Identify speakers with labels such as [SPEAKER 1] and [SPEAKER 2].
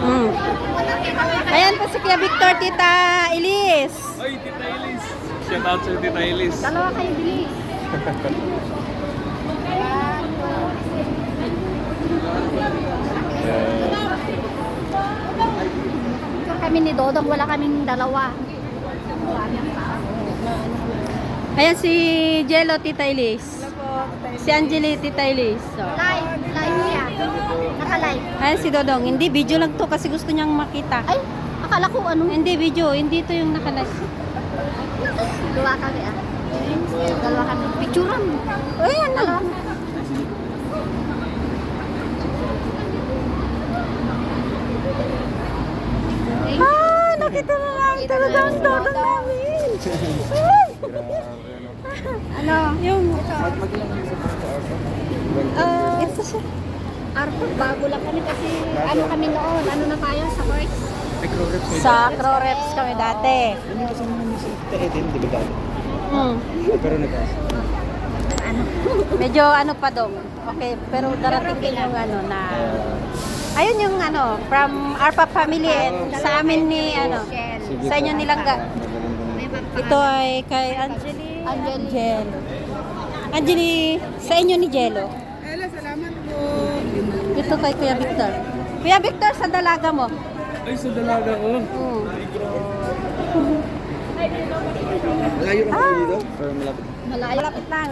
[SPEAKER 1] Mm. Ayan po si Kuya Victor, Tita Elise.
[SPEAKER 2] Ay, Tita Elise. Shout out sa Tita Elise.
[SPEAKER 1] Dalawa kayo, bilis. Kami ni Dodong, wala kaming dalawa. Ayan si Jello, Tita Elise. Si Angeli, Tita Elise. So.
[SPEAKER 3] Live niya. Naka-live.
[SPEAKER 1] Ayan si Dodong. Hindi, video lang to kasi gusto niyang makita.
[SPEAKER 3] Ay, akala ko ano.
[SPEAKER 1] Hindi, video. Hindi to yung nakalive.
[SPEAKER 3] Dalawa kami ah. Dalawa kami. Picturean.
[SPEAKER 1] Ayan na.
[SPEAKER 3] Dalawa.
[SPEAKER 1] Ah, nakita na lang talaga ang Dodong namin.
[SPEAKER 3] Ano?
[SPEAKER 1] Yung, ito siya.
[SPEAKER 3] Arthur, bago lang kami kasi ano kami noon. Ano na tayo sa course?
[SPEAKER 1] Sa Croreps kami dati.
[SPEAKER 2] Hindi ko sa mga si Tita Eden, di ba dati?
[SPEAKER 1] Hmm.
[SPEAKER 2] Pero nag-asa.
[SPEAKER 1] Medyo ano pa dong. Okay, pero darating din yung ano na... Ayun yung ano, from Arpa family and sa amin ni ano, sa inyo nilangga. Ito ay kay Angeli. Angel. Angeli, sa inyo ni Jello.
[SPEAKER 4] Hello, salamat po.
[SPEAKER 1] Ito kay Kuya Victor. Kuya Victor, sa dalaga mo.
[SPEAKER 2] Ay, sa dalaga ko.
[SPEAKER 1] Hmm.
[SPEAKER 2] Malayo lang dito? Pero malapit.
[SPEAKER 1] Malapit lang.